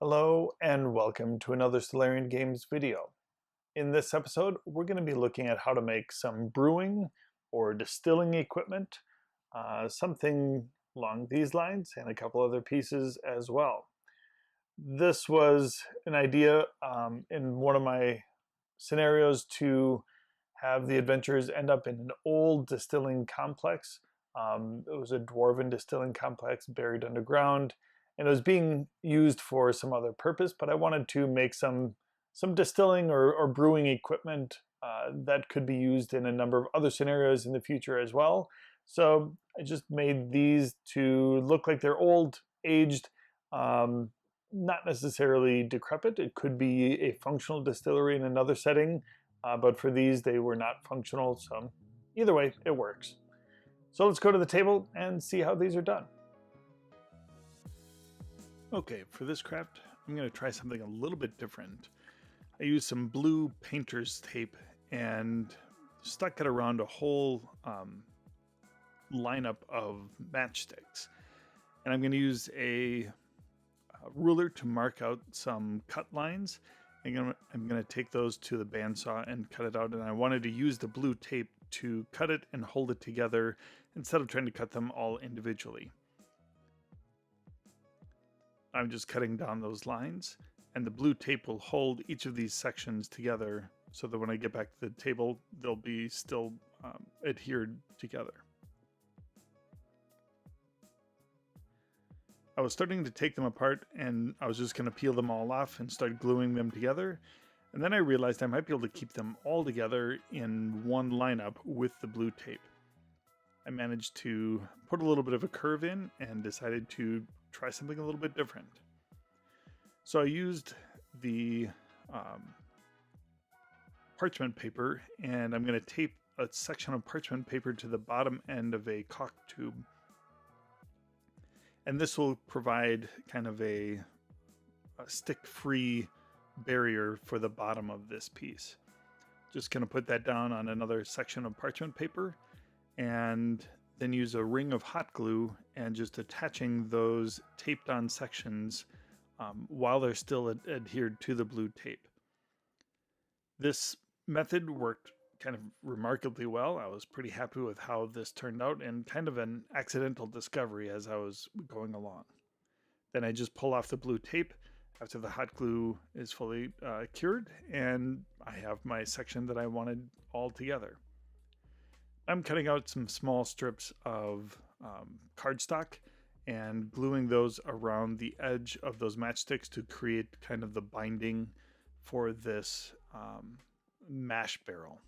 Hello and welcome to another Solarian Games video. In this episode, we're going to be looking at how to make some brewing or distilling equipment, something along these lines, and a couple other pieces as well. This was an idea in one of my scenarios to have the adventurers end up in an old distilling complex. It was a dwarven distilling complex buried underground, and it was being used for some other purpose, but I wanted to make some distilling or brewing equipment that could be used in a number of other scenarios in the future as well. So I just made these to look like they're old, aged, not necessarily decrepit. It could be a functional distillery in another setting, but for these they were not functional, so either way it works. So let's go to the table and see how these are done. Okay, for this craft I'm going to try something a little bit different. I used some blue painter's tape and stuck it around a whole lineup of matchsticks, and I'm going to use a ruler to mark out some cut lines. I'm going to take those to the bandsaw and cut it out, and I wanted to use the blue tape to cut it and hold it together instead of trying to cut them all individually. I'm just cutting down those lines, and the blue tape will hold each of these sections together so that when I get back to the table they'll be still adhered together. I was starting to take them apart, and I was just going to peel them all off and start gluing them together. And then I realized I might be able to keep them all together in one lineup with the blue tape. I managed to put a little bit of a curve in and decided to try something a little bit different. So I used the parchment paper, and I'm going to tape a section of parchment paper to the bottom end of a caulk tube. And this will provide kind of a stick-free barrier for the bottom of this piece. Just going to put that down on another section of parchment paper, and then use a ring of hot glue and just attaching those taped on sections while they're still adhered to the blue tape. This method worked kind of remarkably well. I was pretty happy with how this turned out, and kind of an accidental discovery as I was going along. Then I just pull off the blue tape after the hot glue is fully cured, and I have my section that I wanted all together. I'm cutting out some small strips of cardstock and gluing those around the edge of those matchsticks to create kind of the binding for this mash barrel.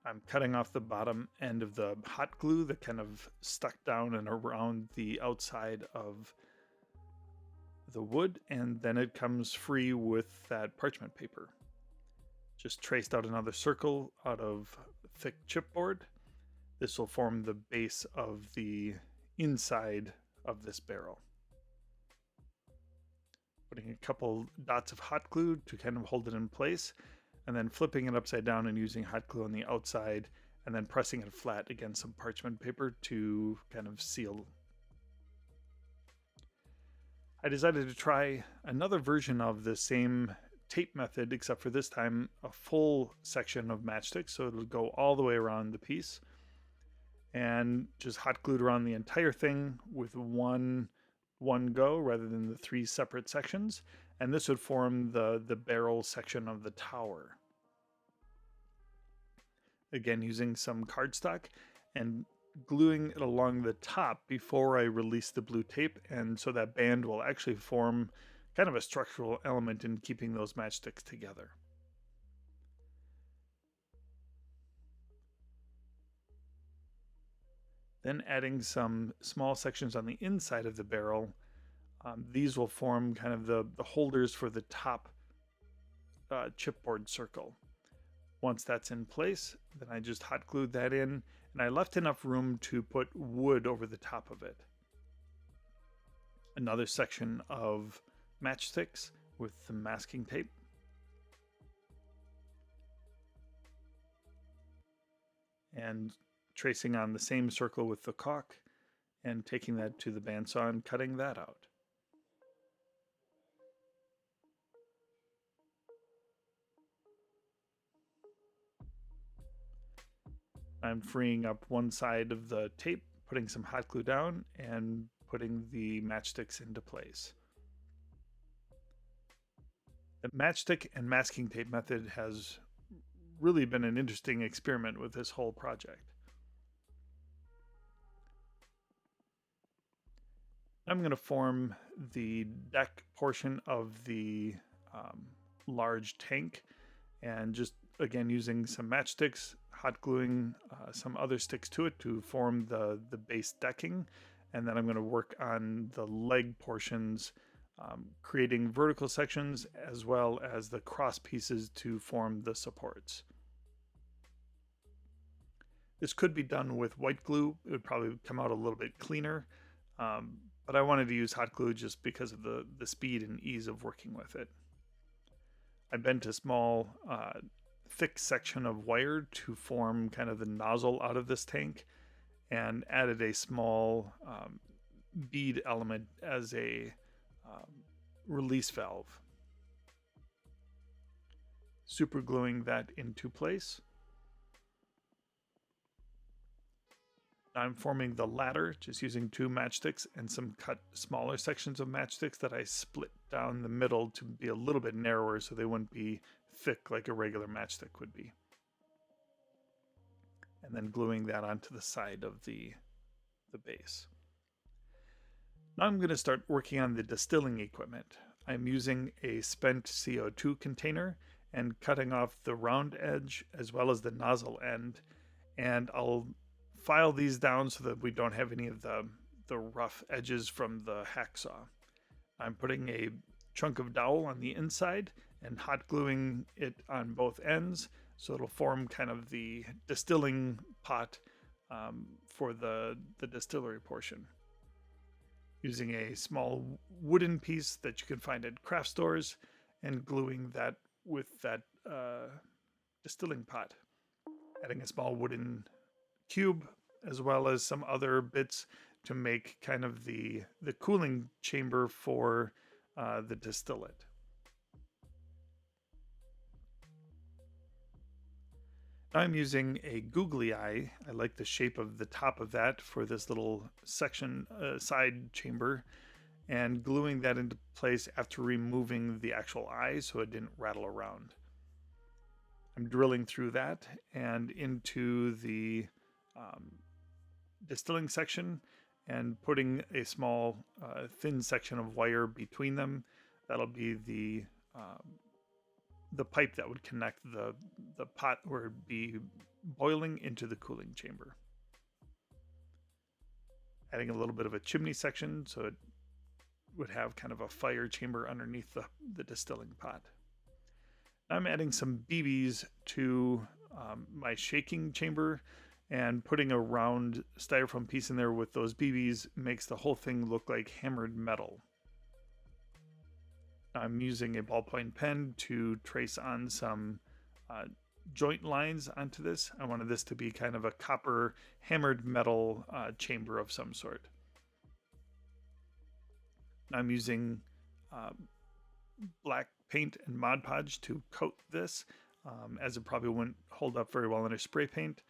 I'm cutting off the bottom end of the hot glue that kind of stuck down and around the outside of the wood, and then it comes free with that parchment paper. Just traced out another circle out of thick chipboard. This will form the base of the inside of this barrel. Putting a couple dots of hot glue to kind of hold it in place, and then flipping it upside down and using hot glue on the outside, and then pressing it flat against some parchment paper to kind of seal. I decided to try another version of the same tape method, except for this time a full section of matchsticks, so it'll go all the way around the piece, and just hot glued around the entire thing with one go rather than the three separate sections, and this would form the barrel section of the tower. Again, using some cardstock and gluing it along the top before I release the blue tape, and so that band will actually form kind of a structural element in keeping those matchsticks together. Then adding some small sections on the inside of the barrel. These will form kind of the holders for the top chipboard circle. Once that's in place, then I just hot glued that in, and I left enough room to put wood over the top of it. Another section of matchsticks with the masking tape. And tracing on the same circle with the caulk, and taking that to the bandsaw and cutting that out. I'm freeing up one side of the tape, putting some hot glue down, and putting the matchsticks into place. The matchstick and masking tape method has really been an interesting experiment with this whole project. I'm going to form the deck portion of the large tank, and just again using some matchsticks, hot gluing some other sticks to it to form the base decking, and then I'm going to work on the leg portions, creating vertical sections as well as the cross pieces to form the supports. This could be done with white glue. It would probably come out a little bit cleaner, but I wanted to use hot glue just because of the speed and ease of working with it. I bent a small thick section of wire to form kind of the nozzle out of this tank, and added a small bead element as a release valve. Super gluing that into place. I'm forming the ladder just using 2 matchsticks and some cut smaller sections of matchsticks that I split down the middle to be a little bit narrower so they wouldn't be thick like a regular matchstick would be. And then gluing that onto the side of the base. Now I'm going to start working on the distilling equipment. I'm using a spent CO2 container and cutting off the round edge as well as the nozzle end, and I'll file these down so that we don't have any of the rough edges from the hacksaw. I'm putting a chunk of dowel on the inside and hot gluing it on both ends so it'll form kind of the distilling pot for the distillery portion. Using a small wooden piece that you can find at craft stores and gluing that with that distilling pot. Adding a small wooden cube as well as some other bits to make kind of the cooling chamber for the distillate. Now I'm using a googly eye. I like the shape of the top of that for this little section side chamber, and gluing that into place after removing the actual eye so it didn't rattle around. I'm drilling through that and into the distilling section and putting a small thin section of wire between them. That'll be the pipe that would connect the pot where it'd be boiling into the cooling chamber. Adding a little bit of a chimney section so it would have kind of a fire chamber underneath the distilling pot. I'm adding some BBs to my shaking chamber, and putting a round styrofoam piece in there with those BBs makes the whole thing look like hammered metal. I'm using a ballpoint pen to trace on some joint lines onto this. I wanted this to be kind of a copper hammered metal chamber of some sort. I'm using black paint and Mod Podge to coat this, as it probably wouldn't hold up very well in a spray paint.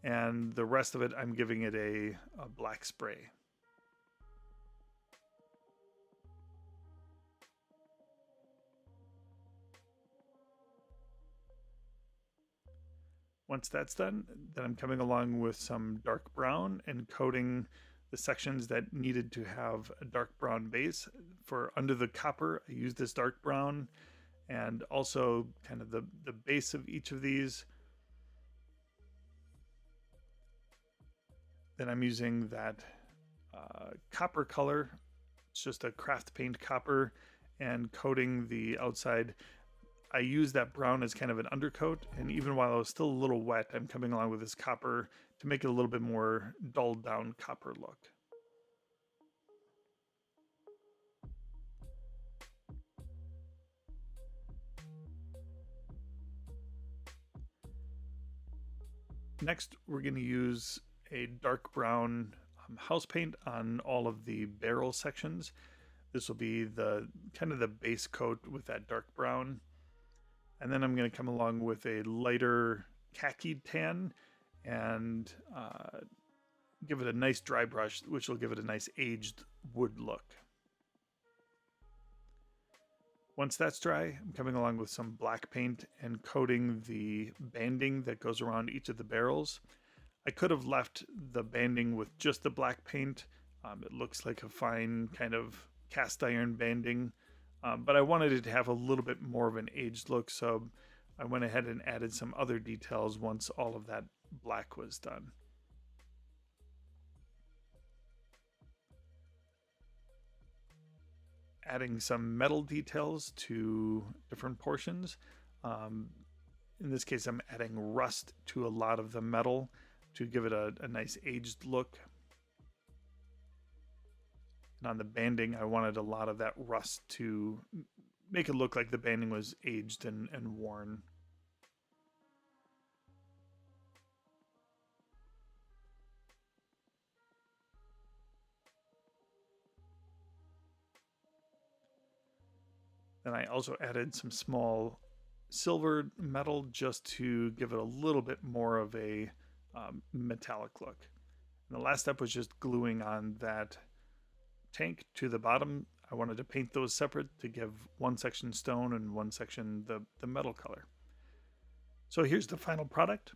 And the rest of it, I'm giving it a black spray. Once that's done, then I'm coming along with some dark brown and coating the sections that needed to have a dark brown base. For under the copper, I used this dark brown, and also kind of the base of each of these. Then I'm using that copper color. It's just a craft paint copper, and coating the outside. I use that brown as kind of an undercoat, and even while I was still a little wet, I'm coming along with this copper to make it a little bit more dulled down copper look. Next, we're going to use a dark brown house paint on all of the barrel sections. This will be the kind of the base coat with that dark brown. And then I'm going to come along with a lighter khaki tan and give it a nice dry brush, which will give it a nice aged wood look. Once that's dry, I'm coming along with some black paint and coating the banding that goes around each of the barrels. I could have left the banding with just the black paint. It looks like a fine kind of cast iron banding, but I wanted it to have a little bit more of an aged look, so I went ahead and added some other details once all of that black was done. Adding some metal details to different portions. In this case, I'm adding rust to a lot of the metal to give it a nice aged look. And on the banding, I wanted a lot of that rust to make it look like the banding was aged and worn. Then I also added some small silver metal just to give it a little bit more of a metallic look. And the last step was just gluing on that tank to the bottom. I wanted to paint those separate to give one section stone and one section the metal color. So here's the final product.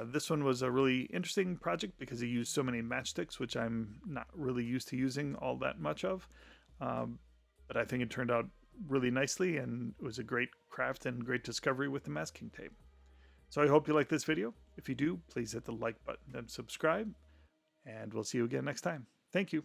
This one was a really interesting project because it used so many matchsticks, which I'm not really used to using all that much of. But I think it turned out really nicely, and it was a great craft and great discovery with the masking tape. So I hope you like this video. If you do, please hit the like button and subscribe, and we'll see you again next time. Thank you.